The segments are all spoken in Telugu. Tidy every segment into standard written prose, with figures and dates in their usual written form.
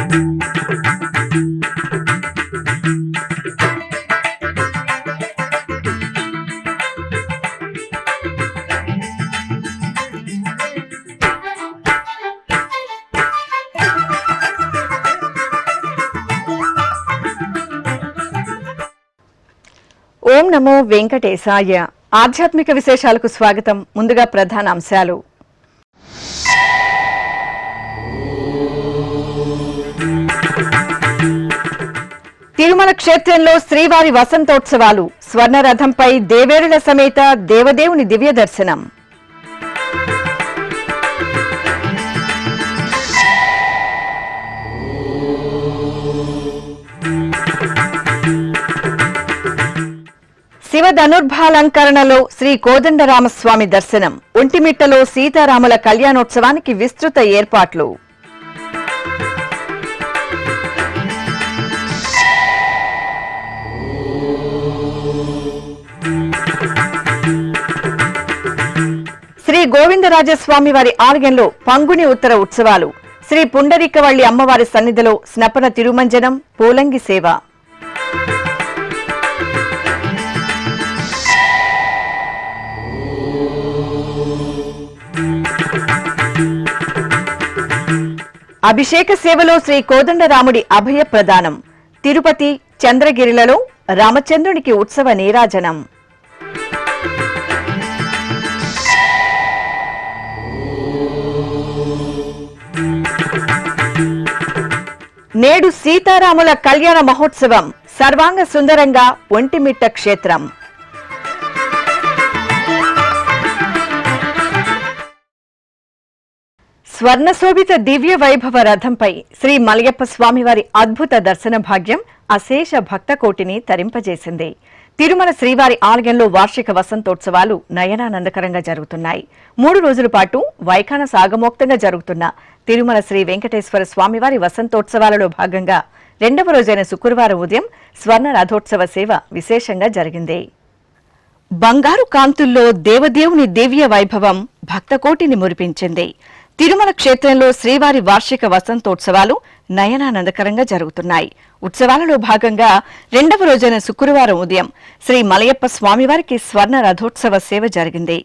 ఓం నమో వెంకటేశాయ. ఆధ్యాత్మిక విశేషాలకు స్వాగతం. ముందుగా ప్రధాన అంశాలు. తిరుమల క్షేత్రంలో శ్రీవారి వసంతోత్సవాలు. స్వర్ణరథంపై దేవేరుల సమేత దేవదేవుని దివ్య దర్శనం. శివ ధనుర్భాలంకరణలో శ్రీ కోదండరామస్వామి దర్శనం. ఒంటిమిట్టలో సీతారాముల కళ్యాణోత్సవానికి విస్తృత ఏర్పాట్లు. శ్రీ గోవిందరాజస్వామి వారి ఆలయంలో పంగుని ఉత్తర ఉత్సవాలు. శ్రీ పుండరీకవల్లి అమ్మవారి సన్నిధిలో స్నపన తిరుమంజనం, పూలంగి సేవ. అభిషేక సేవలో శ్రీ కోదండరాముడి అభయ ప్రదానం. తిరుపతి, చంద్రగిరిలలో రామచంద్రునికి ఉత్సవ నీరాజనం. నేడు సీతారాముల కళ్యాణ మహోత్సవం. సర్వాంగ సుందరంగా ఒంటిమిట్ట క్షేత్రం. స్వర్ణశోభిత దివ్య వైభవ రథంపై శ్రీ మలయప్ప స్వామివారి అద్భుత దర్శన భాగ్యం అశేష భక్తకోటిని తరింపజేసింది. తిరుమల శ్రీవారి ఆలయంలో వార్షిక వసంతోత్సవాలు నయనానందకరంగా జరుగుతున్నాయి. 3 రోజుల పాటు వైఖాన సాగమోక్తంగా జరుగుతున్న తిరుమల శ్రీ వెంకటేశ్వర స్వామివారి వసంతోత్సవాలలో భాగంగా 2వ రోజైన శుక్రవారం ఉదయం స్వర్ణ రథోత్సవ సేవ విశేషంగా జరిగింది. బంగారు కాంతుల్లో దేవదేవుని దివ్య వైభవం భక్తకోటిని మురిపించింది. తిరుమల క్షేత్రంలో శ్రీవారి వార్షిక వసంతోత్సవాలు నయనానందకరంగా జరుగుతున్నాయి. ఉత్సవాలలో భాగంగా 2వ రోజైన శుక్రవారం ఉదయం శ్రీ మలయప్ప స్వామివారికి స్వర్ణ రథోత్సవ సేవ జరిగింది.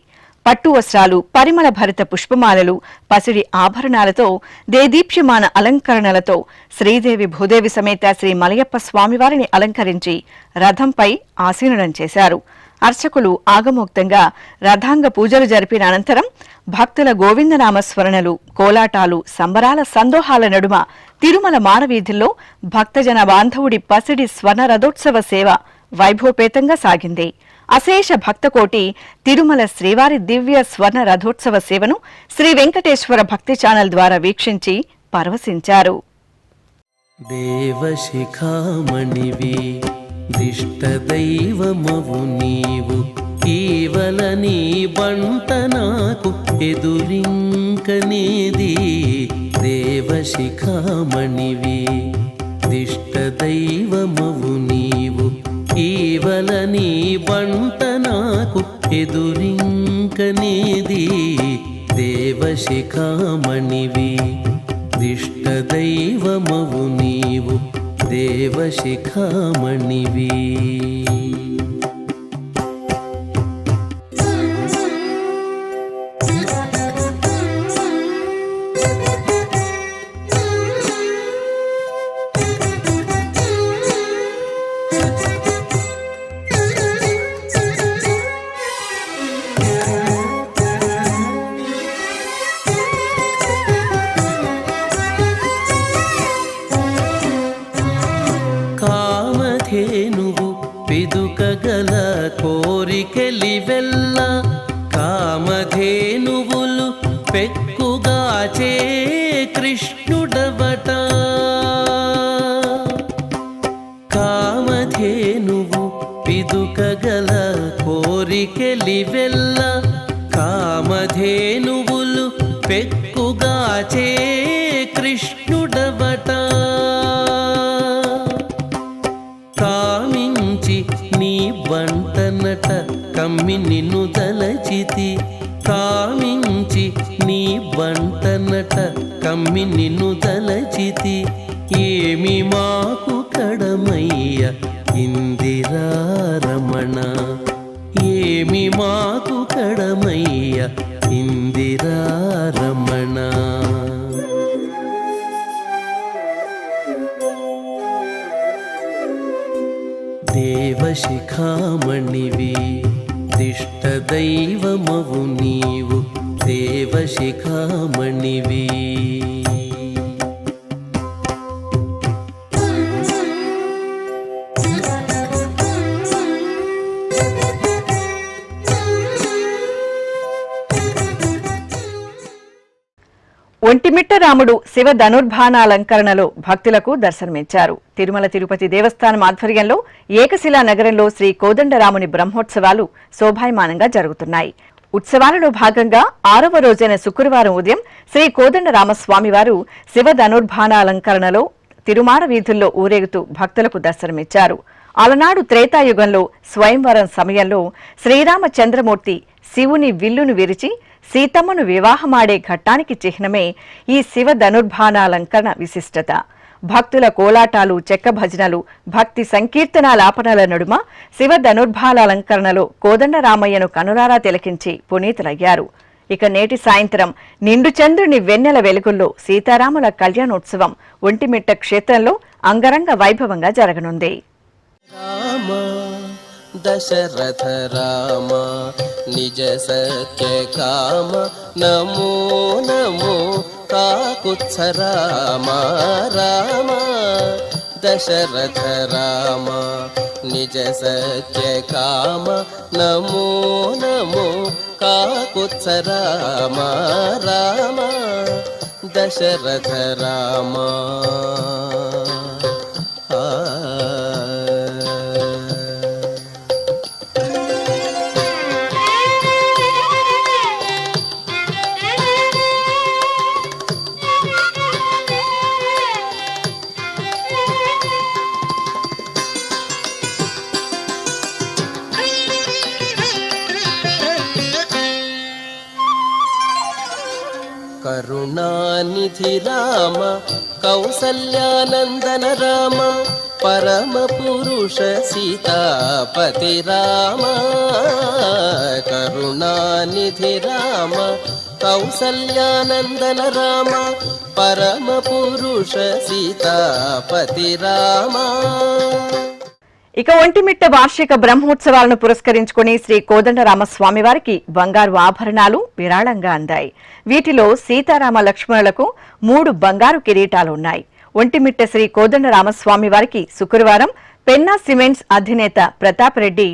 పట్టు వస్త్రాలు, పరిమళ భరిత పుష్పమాలలు, పసిడి ఆభరణాలతో దేదీప్యమాన అలంకరణలతో శ్రీదేవి భూదేవి సమేత శ్రీ మలయప్ప స్వామివారిని అలంకరించి రథంపై ఆసీనుడం చేశారు. అర్చకులు ఆగమోక్తంగా రథాంగ పూజలు జరిపిన అనంతరం భక్తుల గోవిందనామస్మరణలు, కోలాటాలు, సంబరాల సందోహాల నడుమ తిరుమల మానవీధుల్లో భక్తజన బాంధవుడి పసిడి స్వర్ణ రథోత్సవ సేవ వైభవపేతంగా సాగింది. అశేష భక్తకోటి తిరుమల శ్రీవారి దివ్య స్వర్ణ రథోత్సవ సేవను శ్రీ వెంకటేశ్వర భక్తి ఛానల్ ద్వారా వీక్షించి పరవశించారు. దేవశిఖామణివి దిష్టదైవమవు నీవు, కేవల నీ బంట నాకు ఎదురింకనేది. దేవశిఖామణివి దిష్టదైవమవు నీవు, కేవల నీ బంట నాకు ఎదురింకనేది. దేవశిఖామణివి దిష్టదైవమవు నీవు, దేవశిఖామణివి. కామధేనువు పిదుకగల కోరికెలివెల్ల, కామధేనువులు పెక్కుగాచే కృష్ణుడవట. కామధేనువు పిదుకగల కోరికెలివెల్ల, కామధేనువులు పెక్కుగాచే కృష్ణుడవట. కామించి నీ బంటనట కమ్మి నిన్ను దలచితి, కామించి నీ బంటనట కమ్మి నిన్ను తలచితి ఏమి మాకు కడమయ్య ఇందిరారమణ ఏమి మాకు కడమయ్య ఇందిరారమణ దేవశిఖామణివి దిష్టదైవమవు నీవు దేవశిఖామణివి ఒంటిమిట్ట రాముడు శివ ధనుర్బాణాలంకరణలో భక్తులకు దర్శనమిచ్చారు. తిరుమల తిరుపతి దేవస్థానం ఆధ్వర్యంలో ఏకశిలా నగరంలో శ్రీ కోదండరాముని బ్రహ్మోత్సవాలు శోభాయమానంగా జరుగుతున్నాయి. ఉత్సవాలలో భాగంగా 6వ రోజైన శుక్రవారం ఉదయం శ్రీ కోదండరామస్వామివారు శివ ధనుర్బాణాలంకరణలో తిరుమాడ వీధుల్లో ఊరేగుతూ భక్తులకు దర్శనమిచ్చారు. అలనాడు త్రేతాయుగంలో స్వయంవరం సమయంలో శ్రీరామచంద్రమూర్తి శివుని విల్లును విరిచి సీతమ్మను వివాహమాడే ఘట్టానికి చిహ్నమే ఈ శివ ధనుర్బాణాలంకరణ విశిష్టత. భక్తుల కోలాటాలు, చెక్క భజనలు, భక్తి సంకీర్తనాలాపనల నడుమ శివ ధనుర్బాణాలంకరణలో కోదండరామయ్యను కనులారా తిలకించి పునీతులయ్యారు. ఇక నేటి సాయంత్రం నిండు చంద్రుని వెన్నెల వెలుగుల్లో సీతారాముల కళ్యాణోత్సవం ఒంటిమిట్ట క్షేత్రంలో అంగరంగ వైభవంగా జరగనుంది. దశరథ రామ నిజ సత్య కామ నమో నమో కాకుత్స రామ రామ దశరథ రామ నిజ సత్య కామ నమో నమో కాకుత్స రామ రామ దశరథ రామ కరుణానిధి రామ కౌసల్యానందన రామ పరమ పురుష సీతాపతి రామ కరుణానిధి రామ కౌసల్యానందన రామ పరమ పురుష సీతాపతి రామ. ఇక ఒంటిమిట్ట వార్షిక బ్రహ్మోత్సవాలను పురస్కరించుకుని శ్రీ కోదండరామస్వామి వారికి బంగారు ఆభరణాలు విరాళంగా అందాయి. వీటిలో సీతారామ లక్ష్మణులకు 3 బంగారు కిరీటాలున్నాయి. ఒంటిమిట్ట శ్రీ కోదండరామస్వామి వారికి శుక్రవారం పెన్నా సిమెంట్స్ అధినేత ప్రతాప్ రెడ్డి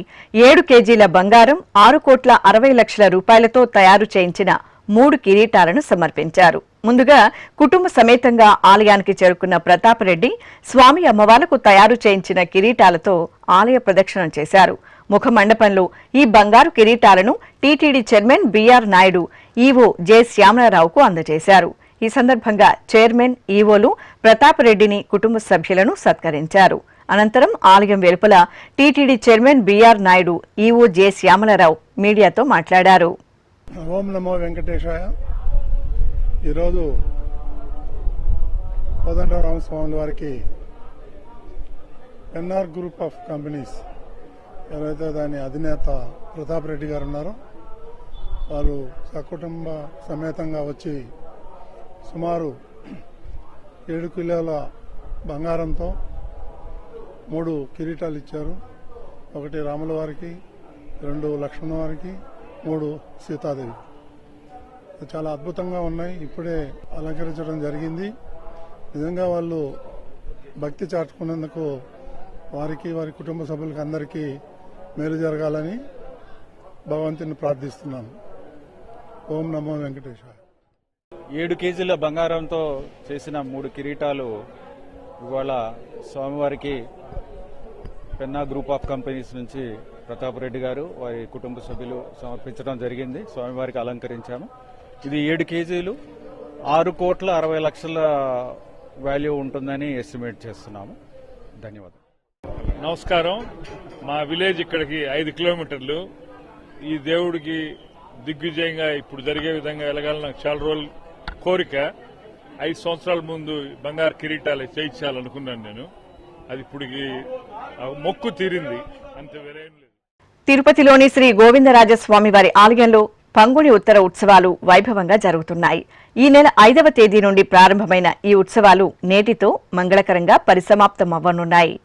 7 కేజీల బంగారం 6,60,00,000 రూపాయలతో తయారు చేయించిన 3 కిరీటాలను సమర్పించారు. ముందుగా కుటుంబ సమేతంగా ఆలయానికి చేరుకున్న ప్రతాప్ రెడ్డి స్వామి అమ్మవార్లకు తయారు చేయించిన కిరీటాలతో ఆలయ ప్రదక్షిణం చేశారు. ముఖ మండపంలో ఈ బంగారు కిరీటాలను TTD chairman BR Naidu, EO J శ్యామలారావుకు అందజేశారు. ఈ సందర్భంగా చైర్మన్, ఈవోలు ప్రతాప్ రెడ్డిని, కుటుంబ సభ్యులను సత్కరించారు. అనంతరం ఆలయం వెలుపల TTD chairman BR Naidu, EO J Syamala Rao మీడియాతో మాట్లాడారు. ఓం నమో వెంకటేశాయ. ఈరోజు కోదండరామస్వామి వారికి ఎన్ఆర్ గ్రూప్ ఆఫ్ కంపెనీస్ ఎవరైతే దాని అధినేత ప్రతాప్ రెడ్డి గారు ఉన్నారో వారు సకుటుంబ సమేతంగా వచ్చి సుమారు 7 కిలోల బంగారంతో 3 కిరీటాలు ఇచ్చారు. 1 రాముల వారికి, 2 లక్ష్మణ వారికి, 3 సీతాదేవి. చాలా అద్భుతంగా ఉన్నాయి. ఇప్పుడే అలంకరించడం జరిగింది. నిజంగా వాళ్ళు భక్తి చాటుకున్నందుకు వారికి, వారి కుటుంబ సభ్యులకి అందరికీ మేలు జరగాలని భగవంతుని ప్రార్థిస్తున్నాను. ఓం నమో వెంకటేశ్వర. 7 కేజీల బంగారంతో చేసిన 3 కిరీటాలు ఇవాళ స్వామివారికి పెన్నా గ్రూప్ ఆఫ్ కంపెనీస్ నుంచి ప్రతాప్ రెడ్డి గారు, వారి కుటుంబ సభ్యులు సమర్పించడం జరిగింది. స్వామివారికి అలంకరించాము. ఇది 7 కేజీలు 6,60,00,000 వాల్యూ ఉంటుందని ఎస్టిమేట్ చేస్తున్నాము. ధన్యవాదాలు. నమస్కారం. మా విలేజ్ ఇక్కడికి 5 కిలోమీటర్లు. ఈ దేవుడికి దిగ్విజయంగా ఇప్పుడు జరిగే విధంగా వెళ్ళగాలని నాకు చాలా రోజులు కోరిక. 5 సంవత్సరాల ముందు బంగారు కిరీటాలు చేయించాలనుకున్నాను నేను. అది ఇప్పటికి మొక్కు తీరింది, అంత వేరేం లేదు. తిరుపతిలోని శ్రీ గోవిందరాజస్వామి వారి ఆలయంలో పంగుని ఉత్తర ఉత్సవాలు వైభవంగా జరుగుతున్నాయి. ఈ నెల 5వ తేదీ నుండి ప్రారంభమైన ఈ ఉత్సవాలు నేటితో మంగళకరంగా పరిసమాప్తమవ్వనున్నాయి.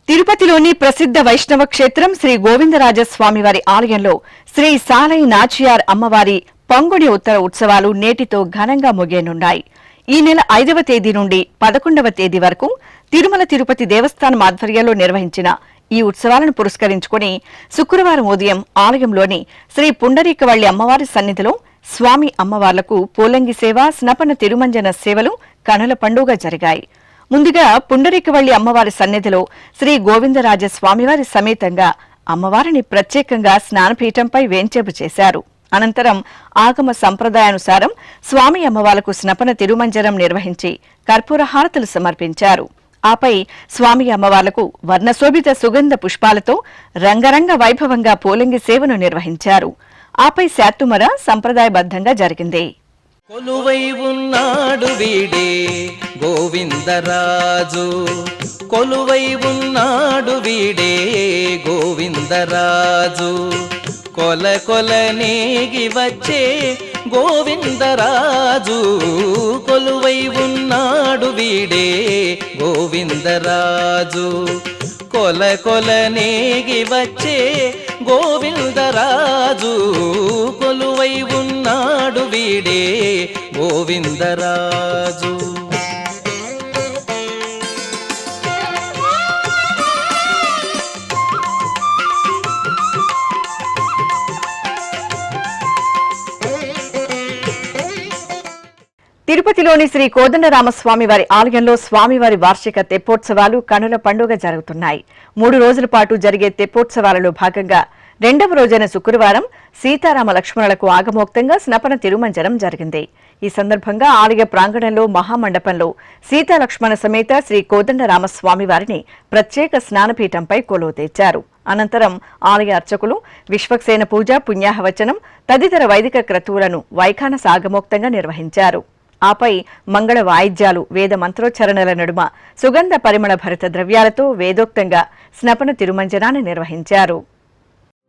తిరుపతిలోని ప్రసిద్ధ వైష్ణవ క్షేత్రం శ్రీ గోవిందరాజస్వామి వారి ఆలయంలో శ్రీ సాలై నాచియార్ అమ్మవారి పంగుని ఉత్తర ఉత్సవాలు నేటితో ఘనంగా ముగియనున్నాయి. ఈ నెల 5వ తేదీ నుండి 11వ తేదీ వరకు తిరుమల తిరుపతి దేవస్థానం ఆధ్వర్యంలో నిర్వహించిన ఈ ఉత్సవాలను పురస్కరించుకుని శుక్రవారం ఉదయం ఆలయంలోని శ్రీ పుండరీకవల్లి అమ్మవారి సన్నిధిలో స్వామి అమ్మవార్లకు పూలంగి సేవ, స్నపన తిరుమంజన సేవలు కనుల పండుగ జరిగాయి. ముందుగా పుండరీకవల్లి అమ్మవారి సన్నిధిలో శ్రీ గోవిందరాజ స్వామివారి సమేతంగా అమ్మవారిని ప్రత్యేకంగా స్నానపీఠంపై వేంచేపు చేశారు. అనంతరం ఆగమ సంప్రదాయానుసారం స్వామి అమ్మవార్లకు స్నపన తిరుమంజనం నిర్వహించి కర్పూర హారతులు సమర్పించారు. ఆపై స్వామి అమ్మవార్లకు వర్ణశోభిత సుగంధ పుష్పాలతో రంగరంగ వైభవంగా పూలంగి సేవను నిర్వహించారు. ఆపై శాతుమర సంప్రదాయబద్ధంగా జరిగింది. కొలువై ఉన్నాడు వీడే గోవిందరాజు, కొలువై ఉన్నాడు వీడే గోవిందరాజు, కొల కొల నేగి వచ్చే గోవిందరాజు, కొలువై ఉన్నాడు వీడే గోవిందరాజు, కొల కొల నేగి వచ్చే గోవిందరాజు, కొలువై ఉన్నాడు వీడే గోవిందరాజు. తిరుపతిలోని శ్రీ కోదండరామస్వామి వారి ఆలయంలో స్వామివారి వార్షిక తెప్పోత్సవాలు కనుల పండుగ జరుగుతున్నాయి. 3 రోజుల పాటు జరిగే తెప్పోత్సవాలలో భాగంగా 2వ రోజైన శుక్రవారం సీతారామ లక్ష్మణులకు ఆగమోక్తంగా స్నపన తిరుమంజనం జరిగింది. ఈ సందర్భంగా ఆలయ ప్రాంగణంలో మహామండపంలో సీతాలక్ష్మణ సమేత శ్రీ కోదండరామస్వామి వారిని ప్రత్యేక స్నానపీఠంపై కొలువు తెచ్చారు. అనంతరం ఆలయ అర్చకులు విశ్వక్సేన పూజ, పుణ్యాహవచనం తదితర వైదిక క్రతువులను వైఖానస ఆగమోక్తంగా నిర్వహించారు. ఆపై మంగళ వాయిద్యాలు, వేద మంత్రోచ్చరణల నడుమ సుగంధ పరిమళ భరిత ద్రవ్యాలతో వేదోక్తంగా స్నపన తిరుమంజనాన్ని నిర్వహించారు.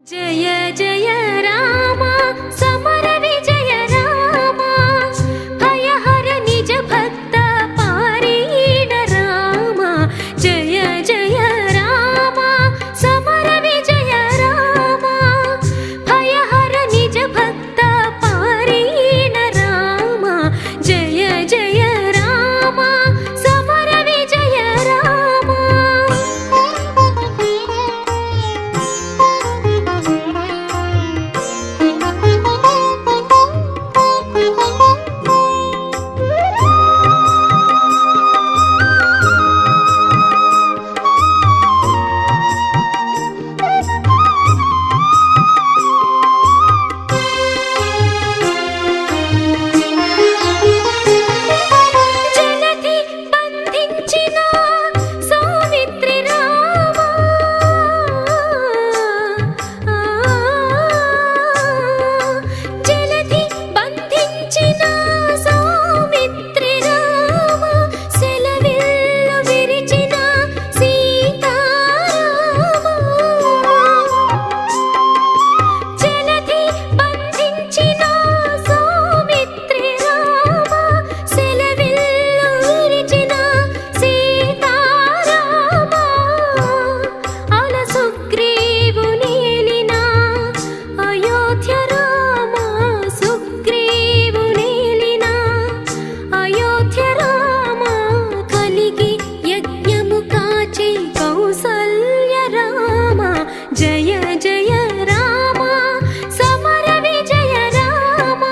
జయ జయ రామ సమర విజయ రామ, భయహర నిజ భక్త పారీణ రామ, జయ జయ రామ సమర విజయ రామ, భయహర నిజ భక్త పారీణ రామ, జయ జయ రామ సమర విజయ రామ. జలధి బంధించిన సౌమిత్రి రామ, జలధి బంధించిన సౌమిత్రి రామ, సెలవిల్లు విరిచిన సీతారామ, జలధి బంధించిన సౌమిత్రి రామ, సెలవిల్లు విరిచిన సీతారామ, అల సుగ్రీవునేలిన అయోధ్య రామ, సుగ్రీవునేలిన అయోధ్య రామ, కలిగి యజ్ఞము కాచి కౌసల్య రామ, జయ జయ రామ సమర విజయ రామ.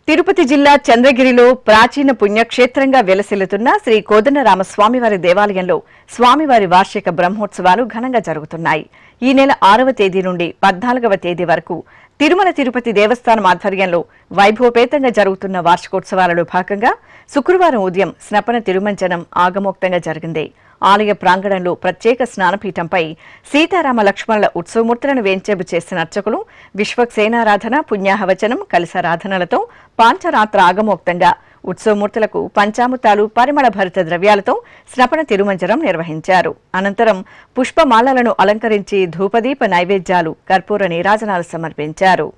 తిరుపతి జిల్లా చంద్రగిరిలో ప్రాచీన పుణ్యక్షేత్రంగా వెలసిల్లుతున్న శ్రీ కోదండరామస్వామివారి దేవాలయంలో స్వామివారి వార్షిక బ్రహ్మోత్సవాలు ఘనంగా జరుగుతున్నాయి. ఈ నెల 6వ తేదీ నుండి 14వ తేదీ వరకు తిరుమల తిరుపతి దేవస్థానం ఆధ్వర్యంలో వైభవపేతంగా జరుగుతున్న వార్షికోత్సవాలలో భాగంగా శుక్రవారం ఉదయం స్నపన తిరుమంజనం ఆగమోక్తంగా జరిగింది. ఆలయ ప్రాంగణంలో ప్రత్యేక స్నానపీఠంపై సీతారామ లక్ష్మణుల ఉత్సవమూర్తులను వేంచేపు చేసిన అర్చకులు విశ్వక్సేనారాధన, పుణ్యాహవచనం, కలశారాధనలతో పాంచరాత్ర ఆగమోక్తంగా ఉత్సవమూర్తులకు పంచామృతాలు, పరిమళ భరిత ద్రవ్యాలతో స్నపన తిరుమంజనం నిర్వహించారు. అనంతరం పుష్పమాలలను అలంకరించి ధూపదీప నైవేద్యాలు, కర్పూర నీరాజనాలు సమర్పించారు.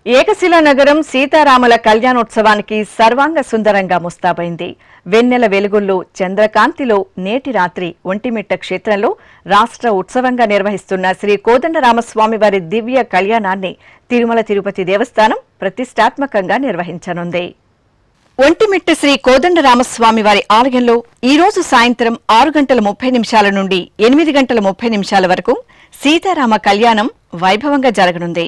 ఏకశిలా నగరం సీతారాముల కళ్యాణోత్సవానికి సర్వాంగ సుందరంగా ముస్తాబైంది. వెన్నెల వెలుగుల్లో, చంద్రకాంతిలో నేటి రాత్రి ఒంటిమిట్ట క్షేత్రంలో రాష్ట్ర ఉత్సవంగా నిర్వహిస్తున్న శ్రీ కోదండరామస్వామివారి దివ్య కళ్యాణాన్ని తిరుమల తిరుపతి దేవస్థానం ప్రతిష్టాత్మకంగా నిర్వహించనుంది. ఒంటిమిట్ట శ్రీ కోదండరామస్వామివారి ఆలయంలో ఈ రోజు సాయంత్రం 6:30 నుండి 8:30 వరకు సీతారామ కళ్యాణం వైభవంగా జరగనుంది.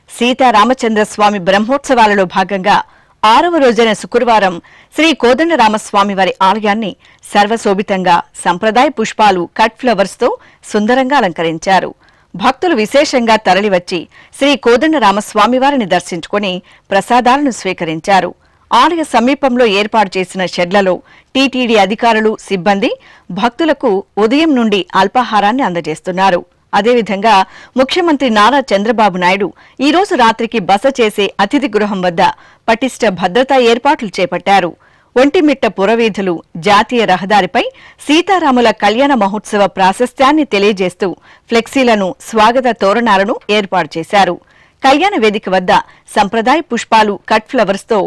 సీతారామచంద్రస్వామి బ్రహ్మోత్సవాలలో భాగంగా 6వ రోజైన శుక్రవారం శ్రీ కోదండరామస్వామివారి ఆలయాన్ని సర్వశోభితంగా సంప్రదాయ పుష్పాలు, కట్ ఫ్లవర్స్తో సుందరంగా అలంకరించారు. భక్తులు విశేషంగా తరలివచ్చి శ్రీ కోదండరామస్వామివారిని దర్శించుకుని ప్రసాదాలను స్వీకరించారు. ఆలయ సమీపంలో ఏర్పాటు చేసిన షెడ్లలో టీటీడీ అధికారులు, సిబ్బంది భక్తులకు ఉదయం నుండి అల్పాహారాన్ని అందజేస్తున్నారు. అదేవిధంగా ముఖ్యమంత్రి నారా చంద్రబాబు నాయుడు ఈ రోజు రాత్రికి బస చేసే అతిథి గృహం వద్ద పటిష్ట భద్రతా ఏర్పాట్లు చేపట్టారు. ఒంటిమిట్ట పురవీధులు, జాతీయ రహదారిపై సీతారాముల కళ్యాణ మహోత్సవ ప్రాశస్త్యాన్ని తెలియజేస్తూ ఫ్లెక్సీలను, స్వాగత తోరణాలను ఏర్పాటు చేశారు. కళ్యాణ వేదిక వద్ద సంప్రదాయ పుష్పాలు, కట్ ఫ్లవర్స్తో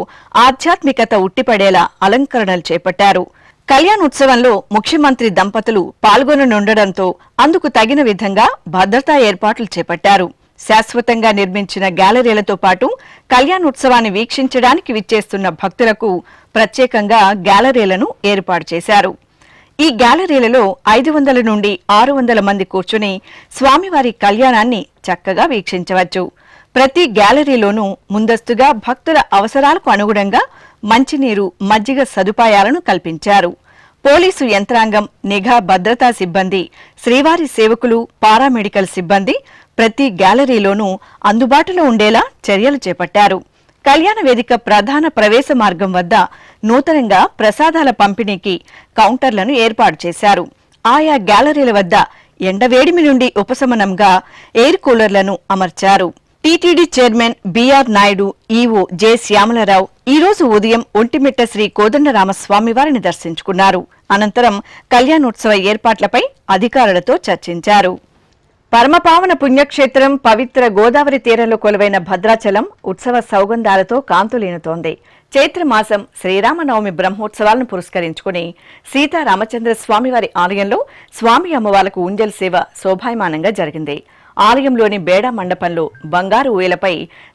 ఆధ్యాత్మికత ఉట్టిపడేలా అలంకరణలు చేపట్టారు. కళ్యాణోత్సవంలో ముఖ్యమంత్రి దంపతులు పాల్గొననుండడంతో అందుకు తగిన విధంగా భద్రతా ఏర్పాట్లు చేపట్టారు. శాశ్వతంగా నిర్మించిన గ్యాలరీలతో పాటు కళ్యాణోత్సవాన్ని వీక్షించడానికి విచ్చేస్తున్న భక్తులకు ప్రత్యేకంగా గ్యాలరీలను ఏర్పాటు చేశారు. ఈ గ్యాలరీలలో 500 నుండి 600 మంది కూర్చుని స్వామివారి కళ్యాణాన్ని చక్కగా వీక్షించవచ్చు. ప్రతి గ్యాలరీలోనూ ముందస్తుగా భక్తుల అవసరాలకు అనుగుణంగా మంచినీరు, మజ్జిగ సదుపాయాలను కల్పించారు. పోలీసు యంత్రాంగం, నిఘా భద్రతా సిబ్బంది, శ్రీవారి సేవకులు, పారామెడికల్ సిబ్బంది ప్రతి గ్యాలరీలోనూ అందుబాటులో ఉండేలా చర్యలు చేపట్టారు. కళ్యాణ వేదిక ప్రధాన ప్రవేశ మార్గం వద్ద నూతనంగా ప్రసాదాల పంపిణీకి కౌంటర్లను ఏర్పాటు చేశారు. ఆయా గ్యాలరీల వద్ద ఎండవేడిమి నుండి ఉపశమనంగా ఎయిర్ కూలర్లను అమర్చారు. TTD chairman BR Naidu, EO J Syamala Rao ఈ రోజు ఉదయం ఒంటిమిట్ట శ్రీ కోదండరామస్వామివారిని దర్శించుకున్నారు. అనంతరం కళ్యాణోత్సవ ఏర్పాట్లపై అధికారులతో చర్చించారు. పరమపావన పుణ్యక్షేత్రం పవిత్ర గోదావరి తీరంలో కొలువైన భద్రాచలం ఉత్సవ సౌగంధాలతో కాంతులీనుతోంది. చైత్రమాసం శ్రీరామనవమి బ్రహ్మోత్సవాలను పురస్కరించుకుని సీతారామచంద్ర స్వామివారి ఆలయంలో స్వామి అమ్మవార్లకు ఉంజల్ సేవ శోభాయమానంగా జరిగింది. ఆలయంలోని బేడా మండపంలో బంగారు ఊయలపై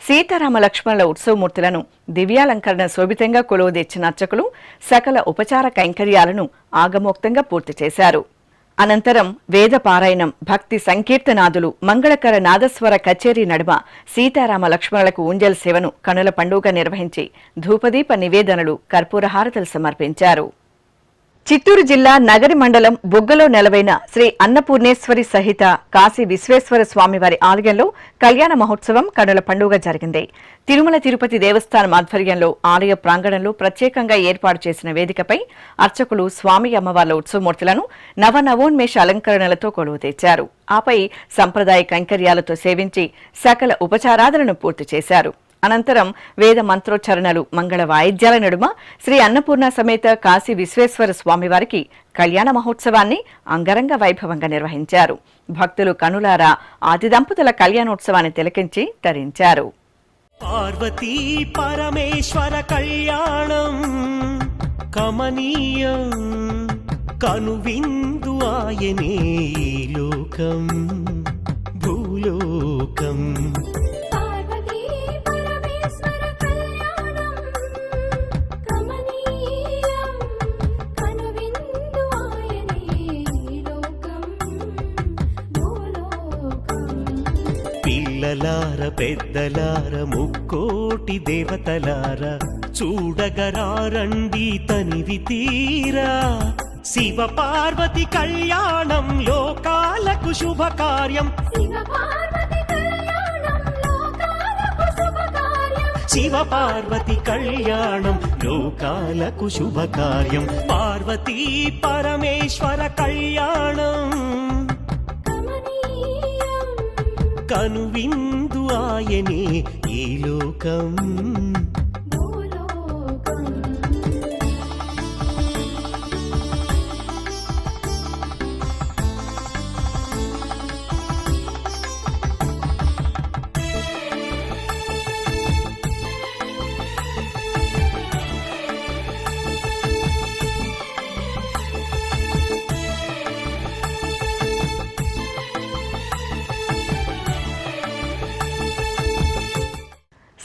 సీతారామ లక్ష్మణుల ఉత్సవమూర్తులను దివ్యాలంకరణ శోభితంగా కొలువుదీర్చిన అర్చకులు సకల ఉపచార కైంకర్యాలను ఆగమోక్తంగా పూర్తి చేశారు. అనంతరం వేద పారాయణం, భక్తి సంకీర్తనాదులు, మంగళకర నాదస్వర కచేరీ నడుమ సీతారామ లక్ష్మణులకు ఉంజల్ సేవను కనుల పండుగ నిర్వహించి ధూపదీప నివేదనలు, కర్పూరహారతలు సమర్పించారు. చిత్తూరు జిల్లా నగరి మండలం బుగ్గలో నెలవైన శ్రీ అన్నపూర్ణేశ్వరి సహిత కాశీ విశ్వేశ్వర స్వామివారి ఆలయంలో కళ్యాణ మహోత్సవం కనుల పండుగ జరిగింది. తిరుమల తిరుపతి దేవస్థానం ఆధ్వర్యంలో ఆలయ ప్రాంగణంలో ప్రత్యేకంగా ఏర్పాటు చేసిన వేదికపై అర్చకులు స్వామి అమ్మవార్ల ఉత్సవమూర్తులను నవనవోన్మేష అలంకరణలతో కొలువు తెచ్చారు. ఆపై సంప్రదాయ కైంకర్యాలతో సేవించి సకల ఉపచారాధనను పూర్తి చేశారు. అనంతరం వేద మంత్రోచ్చరణలు, మంగళ వాయిద్యాల నడుమ శ్రీ అన్నపూర్ణ సమేత కాశీ విశ్వేశ్వర స్వామివారికి కళ్యాణ మహోత్సవాన్ని అంగరంగ వైభవంగా నిర్వహించారు. భక్తులు కనులారా ఆది దంపతుల కళ్యాణోత్సవాన్ని తిలకించి తరించారు. పార్వతీ పరమేశ్వర కళ్యాణం కమనీయం కనువిందు ఆయనే లోకం భూలోకం. పిల్లలార పెద్దలార ముక్కోటి దేవతలార చూడగరారండి తనివి తీరా శివ పార్వతి కళ్యాణం లోకాలకు శుభకార్యం శివ పార్వతి కళ్యాణం లోకాలకు శుభకార్యం పార్వతీ పరమేశ్వర కళ్యాణం కనువిందు ఆయనే ఈ లోకం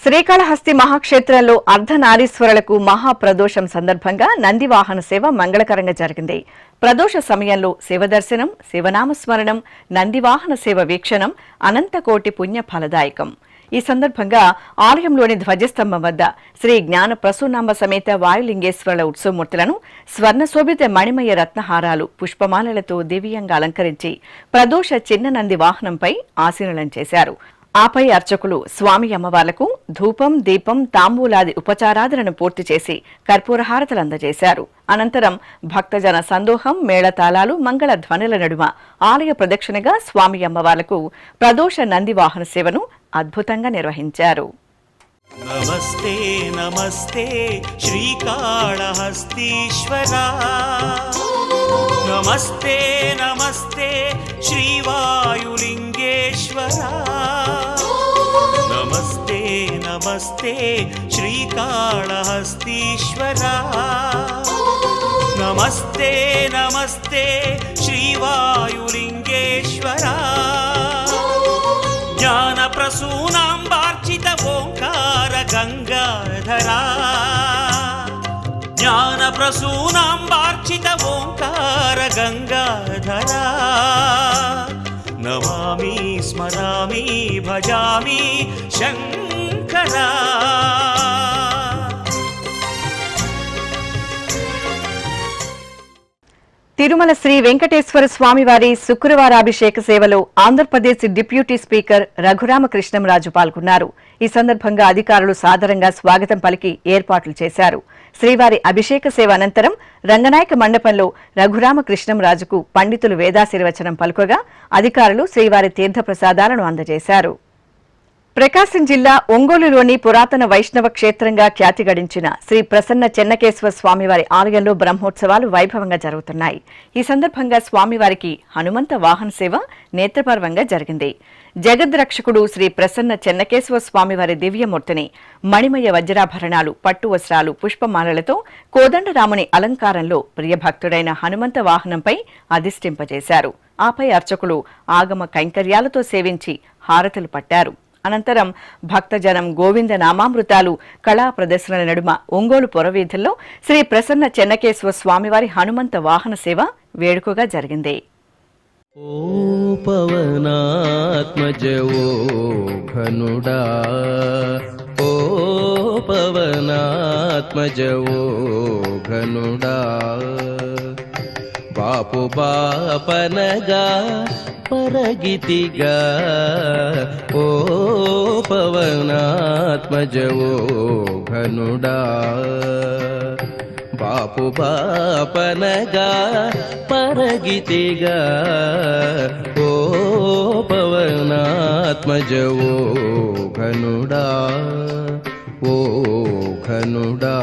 శ్రీకాళహస్తి మహాక్షేత్రంలో అర్ధనారీశ్వరులకు మహాప్రదోషం సందర్భంగా నంది వాహన సేవ మంగళకరంగా జరిగింది. ప్రదోష సమయంలో శివదర్శనం, శివనామస్మరణం, నంది వాహన సేవ వీక్షణం అనంతకోటి పుణ్య ఫలదాయకం. ఈ సందర్భంగా ఆలయంలోని ధ్వజస్తంభం వద్ద శ్రీ జ్ఞాన ప్రసూనాంబ సమేత వాయులింగేశ్వరుల ఉత్సవమూర్తులను స్వర్ణశోభిత మణిమయ రత్నహారాలు, పుష్పమాలలతో దివ్యంగా అలంకరించి ప్రదోష చిన్న నంది వాహనంపై ఆసీనులం చేశారు. ఆపై అర్చకులు స్వామి అమ్మవార్లకు ధూపం, దీపం, తాంబూలాది ఉపచారాదులను పూర్తి చేసి కర్పూరహారతలు అందజేశారు. అనంతరం భక్తజన సందోహం, మేళతాళాలు, మంగళ ధ్వనుల నడుమ ఆలయ ప్రదక్షిణగా స్వామి అమ్మవార్లకు ప్రదోష నంది వాహన సేవను అద్భుతంగా నిర్వహించారు. నమస్తే నమస్తే శ్రీకాళహస్తీశ్వరా నమస్తే నమస్తే శ్రీవాయులింగేశ్వరా నమస్తే నమస్తే శ్రీకాళహస్తీశ్వరా నమస్తే నమస్తే శ్రీవాయులింగేశ్వరా జ్ఞాన ప్రసూనాంబార్చిత ఓంకార గంగాధరా జ్ఞాన ప్రసూనాంబార్చిత ఓంకార గంగాధరా నమామి స్మరామి భజామి శంకరా తిరుమల శ్రీ వెంకటేశ్వర స్వామివారి శుక్రవారాభిషేక సేవలో ఆంధ్రప్రదేశ్ డిప్యూటీ స్పీకర్ రఘురామకృష్ణంరాజు పాల్గొన్నారు. ఈ సందర్భంగా అధికారులు సాదరంగా స్వాగతం పలికి ఏర్పాట్లు చేశారు. శ్రీవారి అభిషేక సేవ అనంతరం రంగనాయక మండపంలో రఘురామకృష్ణంరాజుకు పండితులు వేదాశీర్వచనం పలుకగా అధికారులు శ్రీవారి తీర్థప్రసాదాలను అందజేశారు. ప్రకాశం జిల్లా ఒంగోలులోని పురాతన వైష్ణవ క్షేత్రంగా ఖ్యాతి గడించిన శ్రీ ప్రసన్న చెన్నకేశ్వర స్వామివారి ఆలయంలో బ్రహ్మోత్సవాలు వైభవంగా జరుగుతున్నాయి. ఈ సందర్భంగా స్వామివారికి హనుమంత వాహన సేవ నేత్రపర్వంగా జరిగింది. జగద్రక్షకుడు శ్రీ ప్రసన్న చెన్నకేశ్వర స్వామివారి దివ్యమూర్తిని మణిమయ వజ్రాభరణాలు, పట్టు వస్త్రాలు, పుష్పమాలలతో కోదండరాముని అలంకారంలో ప్రియభక్తుడైన హనుమంత వాహనంపై అధిష్ఠింపజేశారు. ఆపై అర్చకులు ఆగమ కైంకర్యాలతో సేవించి హారతులు పట్టారు. అనంతరం భక్తజనం గోవింద నామామృతాలు, కళా ప్రదర్శనల నడుమ ఒంగోలు పురవీధుల్లో శ్రీ ప్రసన్న చెన్నకేశ్వర స్వామివారి హనుమంత వాహన సేవ వేడుకగా జరిగింది. ఓ పవనాత్మజ ఓ ఘనుడా, ఓ పవనాత్మజ ఓ ఘనుడా, బాపు బాపనగా పరగితిగా, ఓ పవనాత్మజ ఓ ఘనుడా, బాపు బాపనగా పరగితిగా, ఓ పవనాత్మజ ఓ ఘనుడా, ఓ ఘనుడా.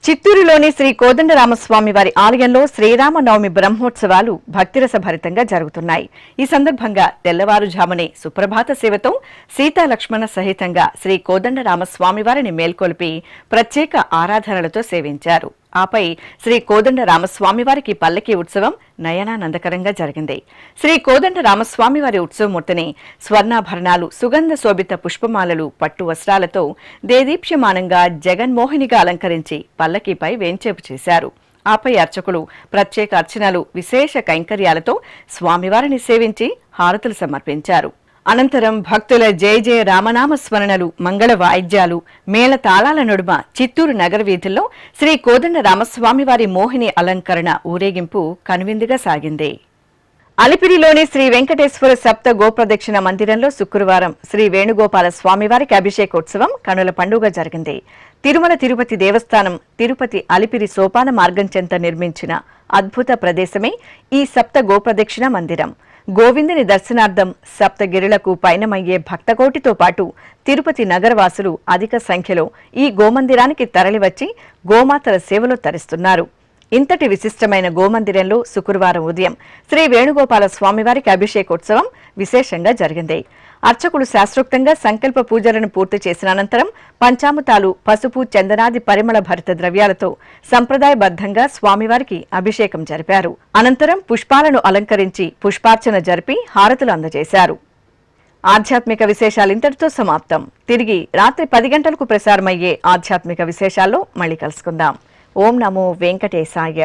చిత్తూరులోని శ్రీ కోదండరామస్వామి వారి ఆలయంలో శ్రీరామనవమి బ్రహ్మోత్సవాలు భక్తిరస భరితంగా జరుగుతున్నాయి. ఈ సందర్భంగా తెల్లవారుజామునే సుప్రభాత సేవతో సీతాలక్ష్మణ సహితంగా శ్రీ కోదండరామస్వామి వారిని మేల్కొల్పి ప్రత్యేక ఆరాధనలతో సేవించారు. ఆపై శ్రీ కోదండ రామస్వామి వారికి పల్లకి ఉత్సవం నయనానందకరంగా జరిగింది. శ్రీ కోదండ రామస్వామి వారి ఉత్సవమూర్తిని స్వర్ణాభరణాలు, సుగంధ శోభిత పుష్పమాలలు, పట్టు వస్త్రాలతో దేదీప్యమానంగా జగన్మోహినిగా అలంకరించి పల్లకీపై వేంచేపు చేశారు. ఆపై అర్చకులు ప్రత్యేక అర్చనలు, విశేష కైంకర్యాలతో స్వామివారిని సేవించి హారతులు సమర్పించారు. అనంతరం భక్తుల జయ జయ రామనామ స్మరణలు, మంగళ వాయిద్యాలు, మేళ తాళాల నడుమ చిత్తూరు నగర వీధుల్లో శ్రీ కోదండ రామస్వామి వారి మోహిని అలంకరణ ఊరేగింపు కనువిందుగా సాగింది. అలిపిరిలోని శ్రీ వెంకటేశ్వర సప్త గోప్రదక్షిణ మందిరంలో శుక్రవారం శ్రీ వేణుగోపాల స్వామివారికి అభిషేకోత్సవం కనుల పండుగ జరిగింది. తిరుమల తిరుపతి దేవస్థానం తిరుపతి అలిపిరి సోపాన మార్గం చెంత నిర్మించిన అద్భుత ప్రదేశమే ఈ సప్త గోప్రదక్షిణ మందిరం. గోవిందుని దర్శనార్థం సప్తగిరులకు పయనమయ్యే భక్తకోటితో పాటు తిరుపతి నగరవాసులు అధిక సంఖ్యలో ఈ గోమందిరానికి తరలివచ్చి గోమాతల సేవలో తరిస్తున్నారు. ఇంతటి విశిష్టమైన గోమందిరంలో శుక్రవారం ఉదయం శ్రీ వేణుగోపాల స్వామివారికి అభిషేకోత్సవం విశేషంగా జరిగింది. అర్చకులు శాస్త్రోక్తంగా సంకల్ప పూజలను పూర్తి చేసిన అనంతరం పంచామృతాలు, పసుపు, చందనాది పరిమళ భరిత ద్రవ్యాలతో సంప్రదాయబద్ధంగా స్వామివారికి అభిషేకం జరిపారు. అనంతరం పుష్పాలను అలంకరించి పుష్పార్చన జరిపి హారతులు అందజేశారు. ఆధ్యాత్మిక విశేషాలు ఇంతటితో సమాప్తం. తిరిగి రాత్రి 10 గంటలకు ప్రసారమయ్యే ఆధ్యాత్మిక విశేషాల్లో మళ్ళీ కలుసుకుందాం. ఓం నమో వెంకటేశాయ.